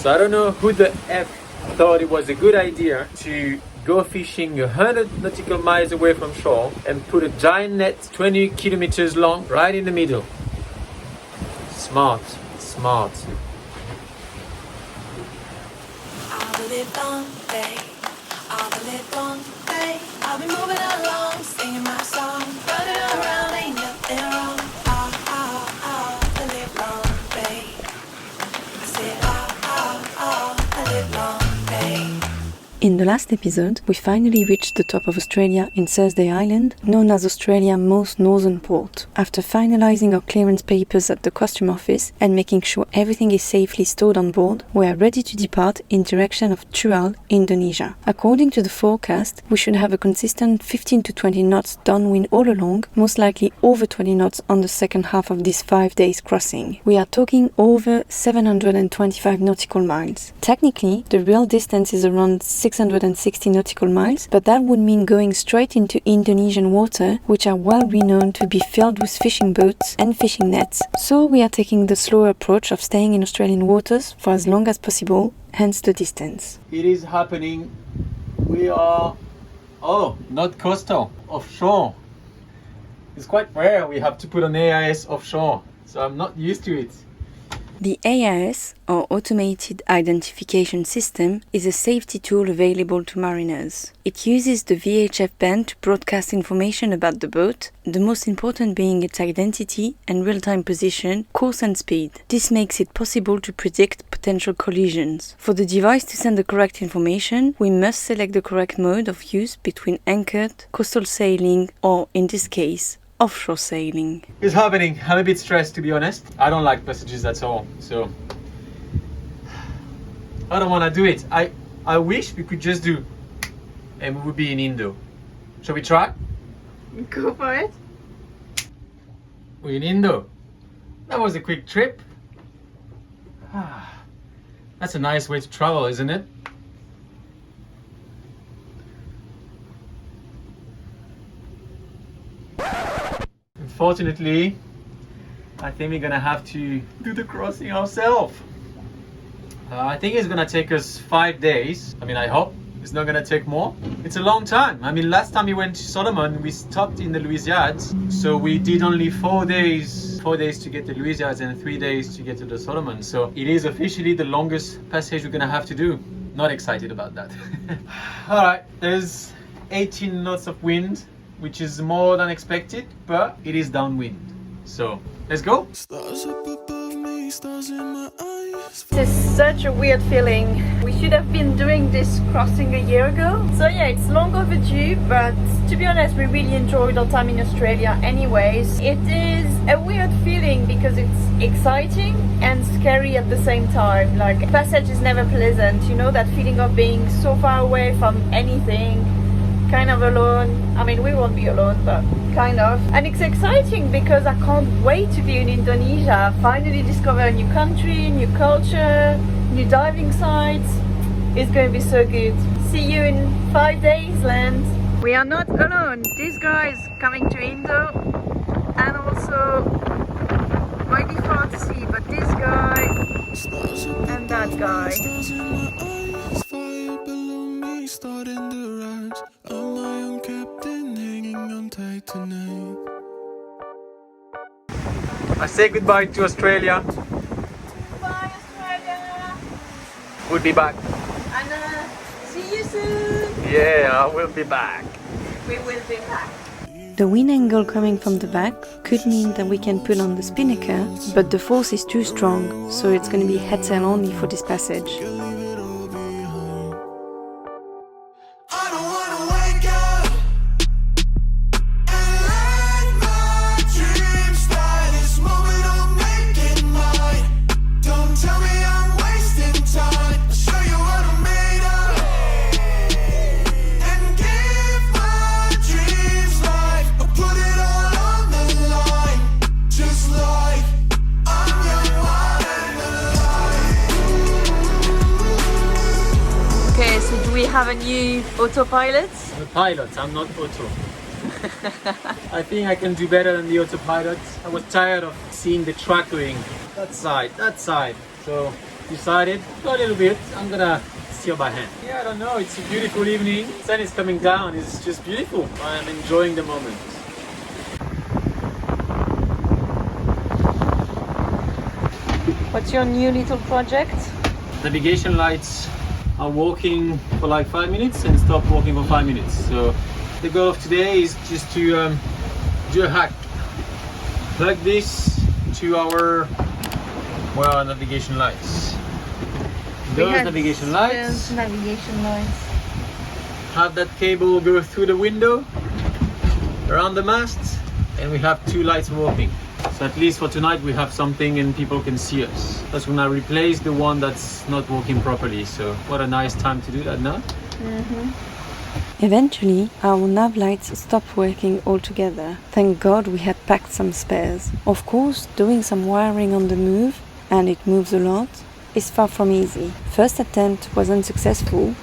So I don't know who the F thought it was a good idea to go fishing 100 nautical miles away from shore and put a giant net 20 kilometers long right in the middle. Smart. I'll live long day. I'll live long day. I'll be moving along, singing my song, running around, ain't nothing wrong. I'll live long day. I said I'll live long day. In the last episode, we finally reached the top of Australia in Thursday Island, known as Australia's most northern port. After finalising our clearance papers at the custom office and making sure everything is safely stored on board, we are ready to depart in direction of Tual, Indonesia. According to the forecast, we should have a consistent 15 to 20 knots downwind all along, most likely over 20 knots on the second half of this 5 days crossing. We are talking over 725 nautical miles. Technically, the real distance is around 660 nautical miles, but that would mean going straight into Indonesian water, which are well renowned to be filled with fishing boats and fishing nets. So we are taking the slower approach of staying in Australian waters for as long as possible, hence the distance. It is happening. We are, not coastal, offshore. It's quite rare we have to put an AIS offshore, so I'm not used to it. The AIS, or Automated Identification System, is a safety tool available to mariners. It uses the VHF band to broadcast information about the boat, the most important being its identity and real-time position, course and speed. This makes it possible to predict potential collisions. For the device to send the correct information, we must select the correct mode of use between anchored, coastal sailing, or, in this case, offshore sailing. It's happening. I'm a bit stressed, to be honest. I don't like passages at all, so I don't want to do it. I wish we could just do, and we would be in Indo. Shall we try? Go for it. We're in Indo. That was a quick trip. That's a nice way to travel, isn't it? Unfortunately, I think we're gonna have to do the crossing ourselves. I think it's gonna take us 5 days. I mean, I hope it's not gonna take more. It's a long time. I mean, last time we went to Solomon, we stopped in the Louisiades. So we did only 4 days. 4 days to get to Louisiades and 3 days to get to the Solomon. So it is officially the longest passage we're gonna have to do. Not excited about that. All right, there's 18 knots of wind, which is more than expected, but it is downwind. So let's go. Stars up above me, stars in my eyes. This is such a weird feeling. We should have been doing this crossing a year ago. So yeah, it's long overdue, but to be honest, we really enjoyed our time in Australia anyways. It is a weird feeling because it's exciting and scary at the same time. Like, passage is never pleasant, you know, that feeling of being so far away from anything, kind of alone. I mean, we won't be alone, but kind of. And it's exciting because I can't wait to be in Indonesia, finally discover a new country, new culture, new diving sites. It's going to be so good. See you in 5 days, land. We are not alone. This guy is coming to Indo, and also might be far to see, but this guy and that guy. Starting to rise. I'm my own captain, hanging on tight tonight. I say goodbye to Australia. Bye, Australia. We'll be back. And see you soon. Yeah, I will be back. We will be back. The wind angle coming from the back could mean that we can put on the spinnaker, but the force is too strong, so it's going to be head sail only for this passage. Have a new autopilot. The pilot, I'm not auto. I think I can do better than the autopilot. I was tired of seeing the track going that side. So decided, go a little bit, I'm gonna steer by hand. Yeah, I don't know, it's a beautiful evening. Sun is coming down, it's just beautiful. I'm enjoying the moment. What's your new little project? Navigation lights are working for like 5 minutes and stop working for 5 minutes. So the goal of today is just to do a hack. Plug this to our navigation lights. Those navigation lights have that cable go through the window around the mast, and we have 2 lights working. So at least for tonight we have something and people can see us. That's when I replace the one that's not working properly. So what a nice time to do that now. Eventually, our nav lights stopped working altogether. Thank God we had packed some spares. Of course, doing some wiring on the move, and it moves a lot, is far from easy. First attempt was unsuccessful,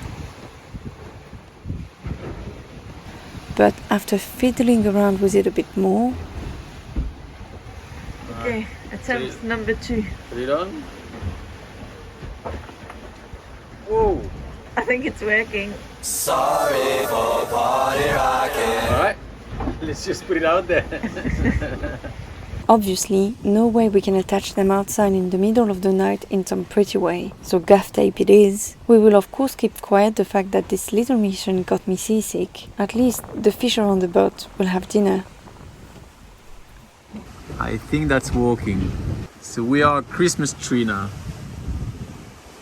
but after fiddling around with it a bit more... Okay, attempt number 2. Put it on. Whoa! I think it's working. Sorry for party rocking. Alright, let's just put it out there. Obviously, no way we can attach them outside in the middle of the night in some pretty way, so gaff tape it is. We will of course keep quiet the fact that this little mission got me seasick. At least the fisher on the boat will have dinner. I think that's working. So we are a Christmas tree now.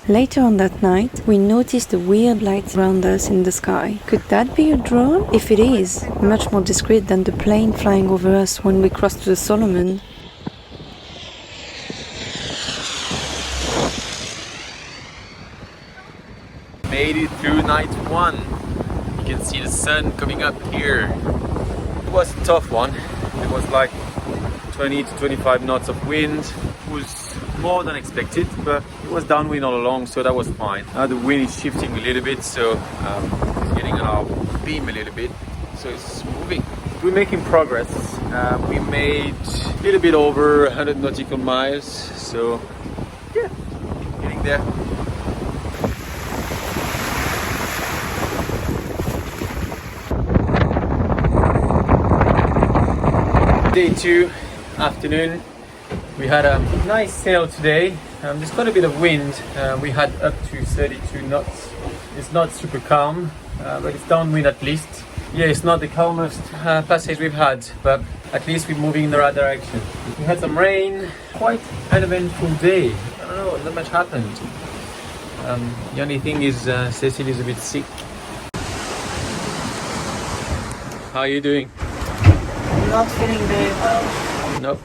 Later on that night, we noticed the weird lights around us in the sky. Could that be a drone? If it is, much more discreet than the plane flying over us when we crossed to the Solomon. Made it through night 1. You can see the sun coming up here. It was a tough one. It was like 20 to 25 knots of wind. It was more than expected, but it was downwind all along, so that was fine. Now the wind is shifting a little bit, so it's getting on our beam a little bit, so it's moving. We're making progress. We made a little bit over 100 nautical miles, so yeah, getting there. Day 2, afternoon. We had a nice sail today. There's got a bit of wind. We had up to 32 knots. It's not super calm, but it's downwind at least. Yeah, it's not the calmest passage we've had, but at least we're moving in the right direction. We had some rain, quite an eventful day. I don't know, not much happened. The only thing is Cecile is a bit sick. How are you doing? Not feeling very well. Nope.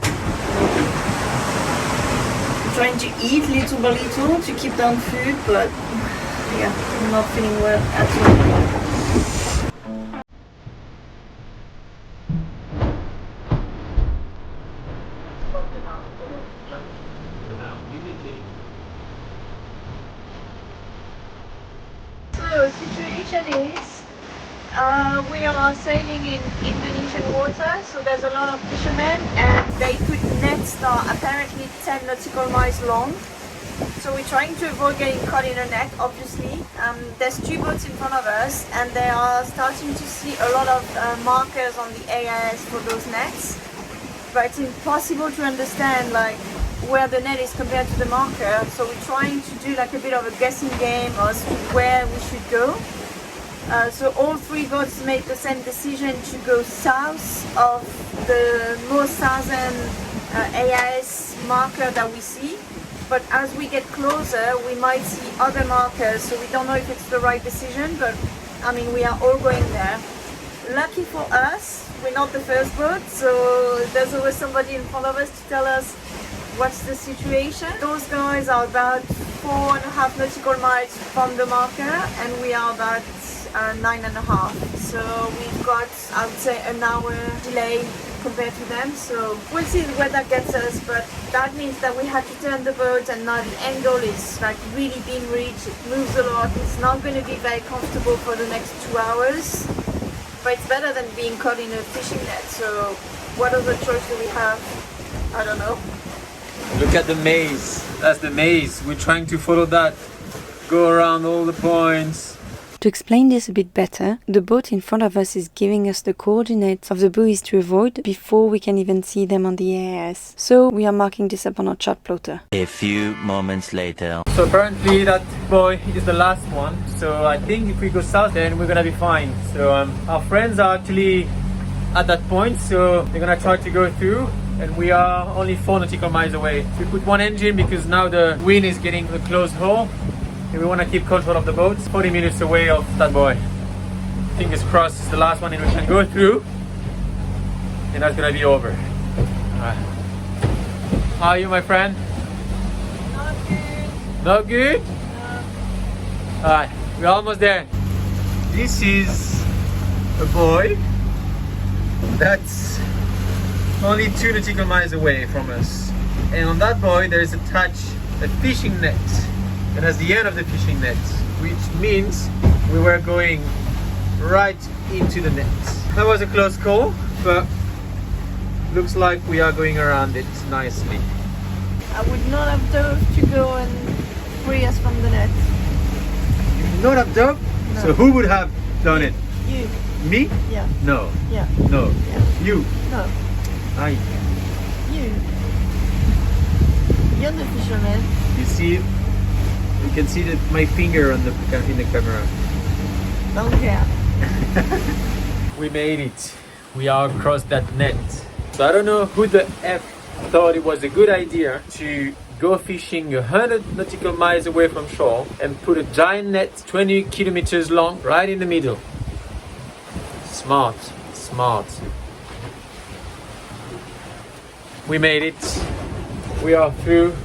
Trying to eat little by little to keep down food, but yeah, I'm not feeling well at all. So situation is we are sailing in Indonesian water, so there's a lot of fishermen and they put nets that are apparently 10 nautical miles long. So we're trying to avoid getting caught in a net, obviously. There's 2 boats in front of us and they are starting to see a lot of markers on the AIS for those nets. But it's impossible to understand like where the net is compared to the marker. So we're trying to do like a bit of a guessing game as to where we should go. So all 3 boats made the same decision to go south of the most southern AIS marker that we see. But as we get closer, we might see other markers, so we don't know if it's the right decision, but I mean, we are all going there. Lucky for us, we're not the first boat, so there's always somebody in front of us to tell us what's the situation. Those guys are about 4.5 nautical miles from the marker, and we are about 9.5. So we've got, I would say, an hour delay compared to them, so we'll see where that gets us, but that means that we have to turn the boat and now the angle is like really being reached, it moves a lot, it's not going to be very comfortable for the next 2 hours, but it's better than being caught in a fishing net. So what other choice do we have? I don't know. Look at the maze. That's the maze. We're trying to follow that. Go around all the points. To explain this a bit better, the boat in front of us is giving us the coordinates of the buoys to avoid before we can even see them on the AIS. So we are marking this up on our chart plotter. A few moments later. So apparently that buoy is the last one. So I think if we go south then we're gonna be fine. So our friends are actually at that point, so they're gonna try to go through, and we are only 4 nautical miles away. We put one engine because now the wind is getting a closed hole. We want to keep control of the boat. 40 minutes away of that buoy. Fingers crossed it's the last one and we can go through. And that's gonna be over. Alright. How are you, my friend? Not good. Not good? No. Alright, we're almost there. This is a buoy that's only 2 nautical miles away from us. And on that buoy there is attached a fishing net. And that's the end of the fishing net, which means we were going right into the net. That was a close call, but looks like we are going around it nicely. I would not have dove to go and free us from the net. You would not have done? No. So who would have done it? You. Me? Yeah. No. Yeah. No. Yeah. You? No. I. You. You're the fisherman. You see it? You can see that my finger on the in the camera. Don't care. We made it. We are across that net. So I don't know who the F thought it was a good idea to go fishing 100 nautical miles away from shore and put a giant net 20 kilometers long right in the middle. Smart, smart. We made it. We are through.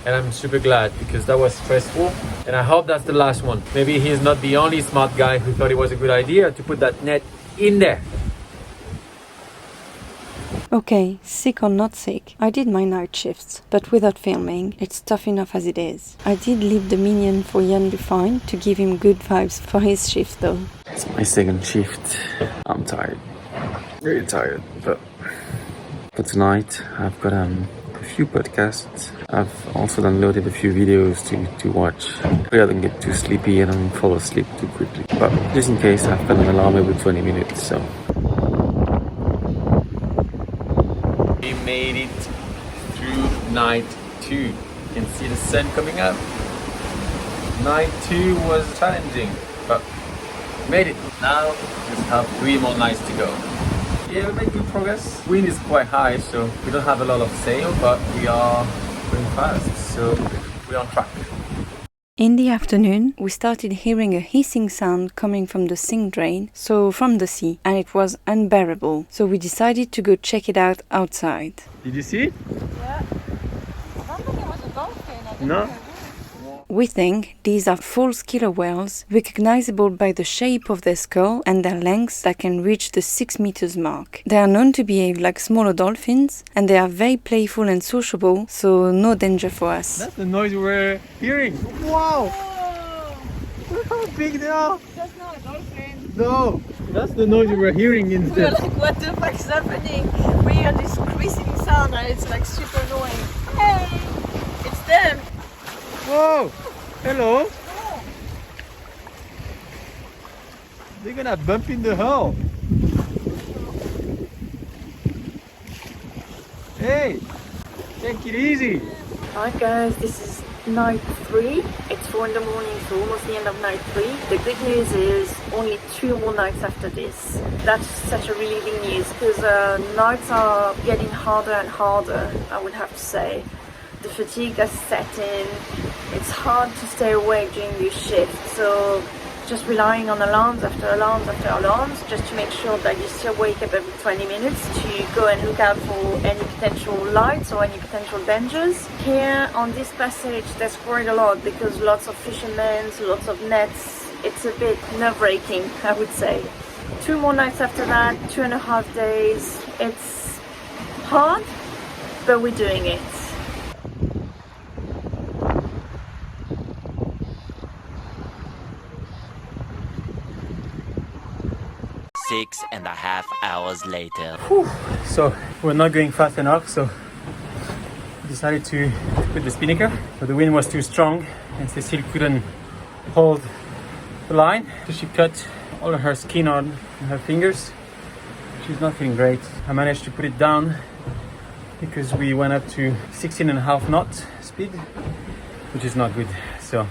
And I'm super glad because that was stressful. And I hope that's the last one. Maybe he's not the only smart guy who thought it was a good idea to put that net in there. Okay, sick or not sick, I did my night shifts, but without filming, it's tough enough as it is. I did leave the minion for Jan Define to give him good vibes for his shift though. It's my second shift. I'm tired. Really tired, but for tonight I've got a few podcasts. I've also downloaded a few videos to watch. I don't get too sleepy and I don't fall asleep too quickly. But just in case, I've got an alarm every 20 minutes, so. We made it through night 2. You can see the sun coming up. Night 2 was challenging, but we made it. Now we just have 3 more nights to go. Yeah, we made good progress. Wind is quite high, so we don't have a lot of sail, but we are going fast, so we're on track. In the afternoon, we started hearing a hissing sound coming from the sink drain, so from the sea, and it was unbearable. So we decided to go check it out outside. Did you see it? Yeah. I don't think it was a dolphin. No? We think these are false killer whales, recognizable by the shape of their skull and their lengths that can reach the 6 meters mark. They are known to behave like smaller dolphins, and they are very playful and sociable, so no danger for us. That's the noise we're hearing. Wow! Look how big they are! That's not a dolphin. No! That's the noise we were hearing We're instead. like, what the fuck is happening? We hear this creasing sound and it's like super annoying. Hey! It's them! Whoa! Hello! They're gonna bump in the hull. Hey! Take it easy! Hi guys, this is night 3. It's 4 in the morning, so almost the end of night 3. The good news is only 2 more nights after this. That's such a relieving news because nights are getting harder and harder, I would have to say. The fatigue has set in. It's hard to stay awake during your shift, so just relying on alarms after alarms after alarms just to make sure that you still wake up every 20 minutes to go and look out for any potential lights or any potential dangers. Here on this passage there's quite a lot because lots of fishermen, lots of nets. It's a bit nerve-wracking, I would say. 2 more nights after that, 2.5 days. It's hard, but we're doing it. 6.5 hours later. So we're not going fast enough, so decided to put the spinnaker, but the wind was too strong and Cecile couldn't hold the line, so she cut all of her skin on her fingers. She's not feeling great. I managed to put it down because we went up to 16.5 knot speed, which is not good. So,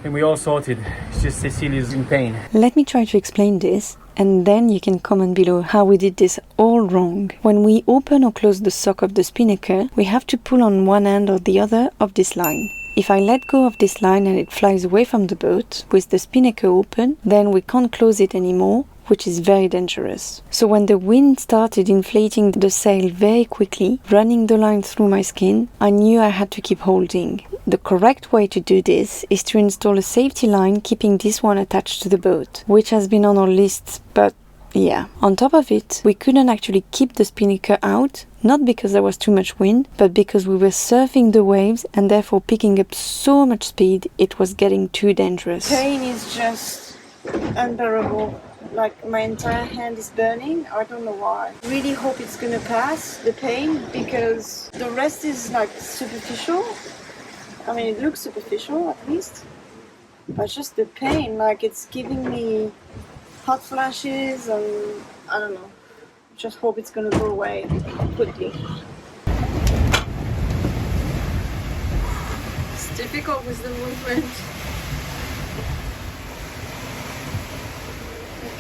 and we all sorted. It's just Cecile is in pain. Let me try to explain this, and then you can comment below how we did this all wrong. When we open or close the sock of the spinnaker, we have to pull on one end or the other of this line. If I let go of this line and it flies away from the boat with the spinnaker open, then we can't close it anymore, which is very dangerous. So when the wind started inflating the sail very quickly, running the line through my skin, I knew I had to keep holding. The correct way to do this is to install a safety line keeping this one attached to the boat, which has been on our list, but yeah. On top of it, we couldn't actually keep the spinnaker out, not because there was too much wind, but because we were surfing the waves and therefore picking up so much speed, it was getting too dangerous. Pain is just unbearable. Like my entire hand is burning. I don't know why. Really hope it's gonna pass, the pain, because the rest is like superficial. I mean, it looks superficial at least, but just the pain, like it's giving me hot flashes and I don't know. Just hope it's gonna go away quickly. It's difficult with the movement.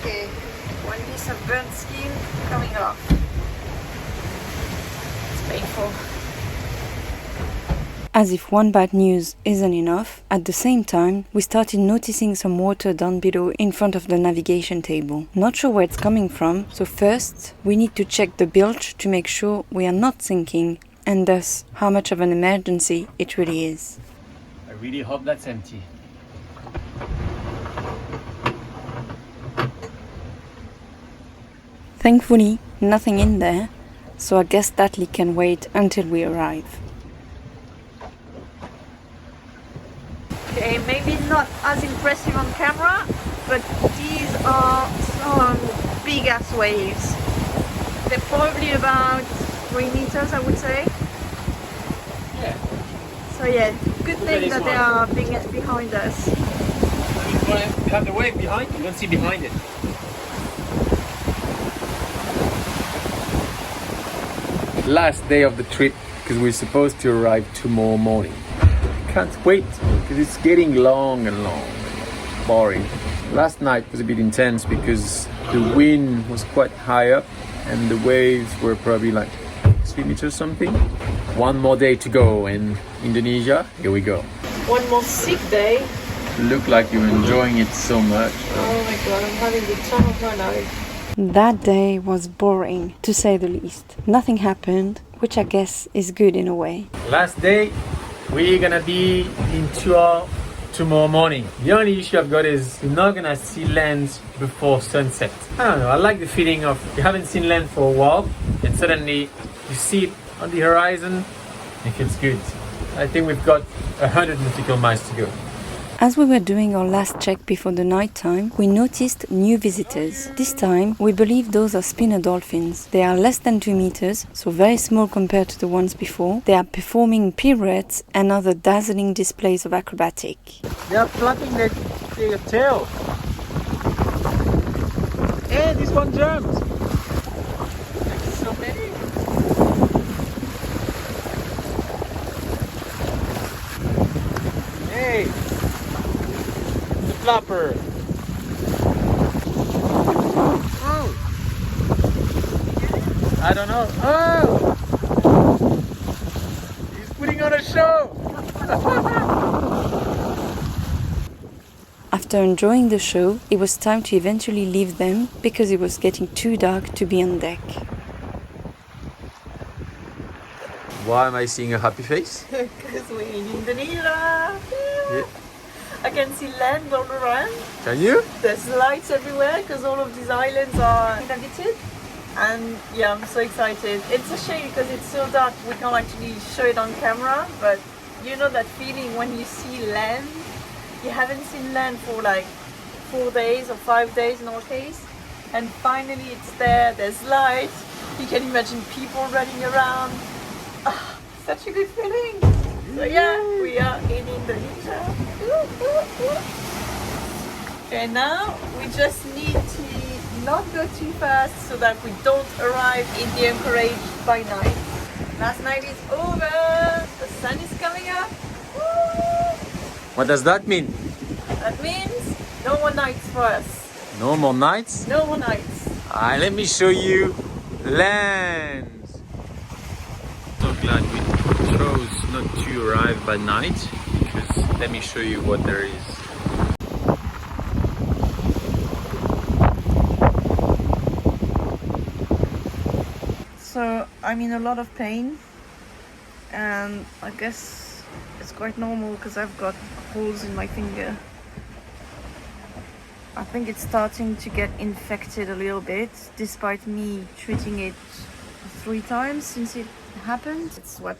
Okay, one piece of burnt skin coming off. It's painful. As if one bad news isn't enough, at the same time, we started noticing some water down below in front of the navigation table. Not sure where it's coming from, so first, we need to check the bilge to make sure we are not sinking, and thus, how much of an emergency it really is. I really hope that's empty. Thankfully, nothing in there, so I guess that leak can wait until we arrive. Okay, maybe not as impressive on camera, but these are some big ass waves. They're probably about 3 meters, I would say. Yeah. So yeah, good Look at thing this that they one. are behind us. You have the wave behind, you don't see behind it. Last day of the trip, because we're supposed to arrive tomorrow morning. Can't wait, because it's getting long and long and boring. Last night was a bit intense because the wind was quite high up and the waves were probably like 3 meters something. One more day to go in Indonesia. Here we go. One more sick day. Look like you're enjoying it so much. Oh my god, I'm having the time of my life. That day was boring, to say the least. Nothing happened, which I guess is good in a way. Last day, we're gonna be in Tual tomorrow morning. The only issue I've got is you're not gonna see land before sunset. I don't know, I like the feeling of you haven't seen land for a while and suddenly you see it on the horizon. It feels good. I think we've got 100 nautical miles to go. As we were doing our last check before the night time, we noticed new visitors. This time, we believe those are spinner dolphins. They are less than 2 meters, so very small compared to the ones before. They are performing pirouettes and other dazzling displays of acrobatic. They are flapping their tail. Hey, this one jumped. So many. Hey. Flapper. Oh. I don't know. Oh! He's putting on a show. After enjoying the show, it was time to eventually leave them because it was getting too dark to be on deck. Why am I seeing a happy face? Because we're in Indonesia. Yeah. I can see land all around. Can you? There's lights everywhere because all of these islands are inhabited. And yeah, I'm so excited. It's a shame because it's so dark we can't actually show it on camera, but you know that feeling when you see land. You haven't seen land for like 4 days or 5 days in our case, and finally it's there. There's light. You can imagine people running around. such a good feeling. So yeah, we are in Indonesia. And now we just need to not go too fast so that we don't arrive in the anchorage by night. Last night is over. The sun is coming up. Woo! What does that mean? That means no more nights for us. No more nights? No more nights. Let me show you land. So glad we chose not to arrive by night, because let me show you what there is. So I'm in a lot of pain, and I guess it's quite normal because I've got holes in my finger. I think it's starting to get infected a little bit, despite me treating it 3 times since it happened. It's what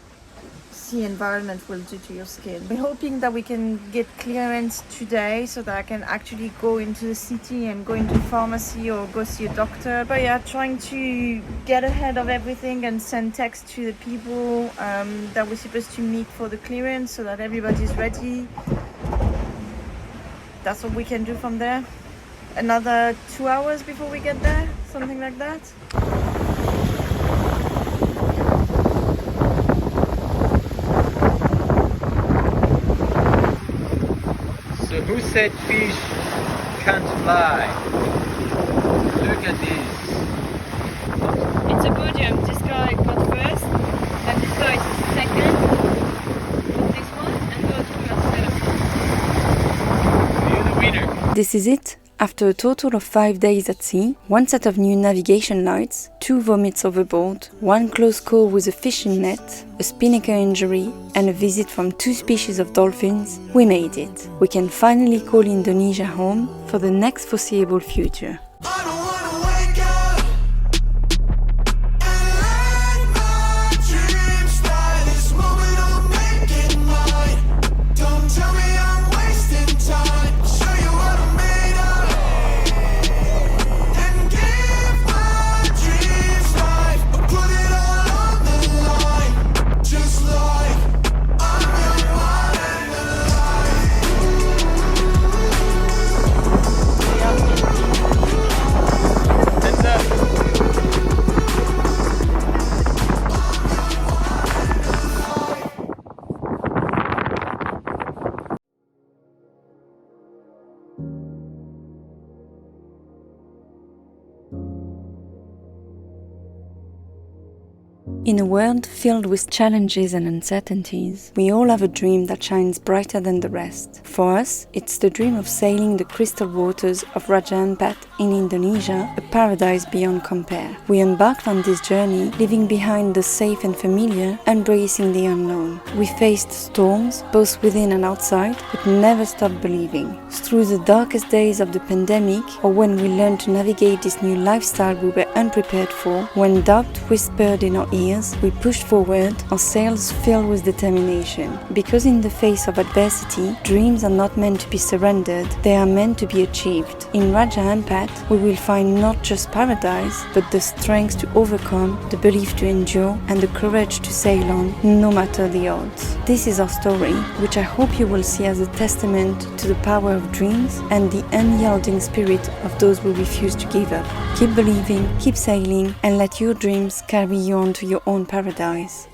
sea environment will do to your skin. We're hoping that we can get clearance today so that I can actually go into the city and go into pharmacy or go see a doctor. But yeah, trying to get ahead of everything and send text to the people that we're supposed to meet for the clearance so that everybody's ready. That's what we can do from there. Another 2 hours before we get there, something like that. So who said fish can't fly? Look at this. It's a podium. This guy got first, and this guy is second. Put this one and go to the You're the winner. This is it. After a total of 5 days at sea, 1 set of new navigation lights, 2 vomits overboard, 1 close call with a fishing net, a spinnaker injury, and a visit from 2 species of dolphins, we made it. We can finally call Indonesia home for the next foreseeable future. I don't wanna wake up and let my dreams die. This moment I'll make it mine. Don't tell me I'm wasting time. I'll show you what I'm made of and give my dreams life. I'll put it all on the line, just like I'm your one and alive. Heads up. In a world filled with challenges and uncertainties, we all have a dream that shines brighter than the rest. For us, it's the dream of sailing the crystal waters of Raja Ampat in Indonesia, a paradise beyond compare. We embarked on this journey, leaving behind the safe and familiar, embracing the unknown. We faced storms, both within and outside, but never stopped believing. Through the darkest days of the pandemic, or when we learned to navigate this new lifestyle we were unprepared for, when doubt whispered in our ears, we pushed forward, our sails filled with determination. Because in the face of adversity, dreams are not meant to be surrendered, they are meant to be achieved. In Raja Ampat, we will find not just paradise, but the strength to overcome, the belief to endure, and the courage to sail on, no matter the odds. This is our story, which I hope you will see as a testament to the power of dreams and the unyielding spirit of those who refuse to give up. Keep believing, keep sailing, and let your dreams carry you on to your own paradise.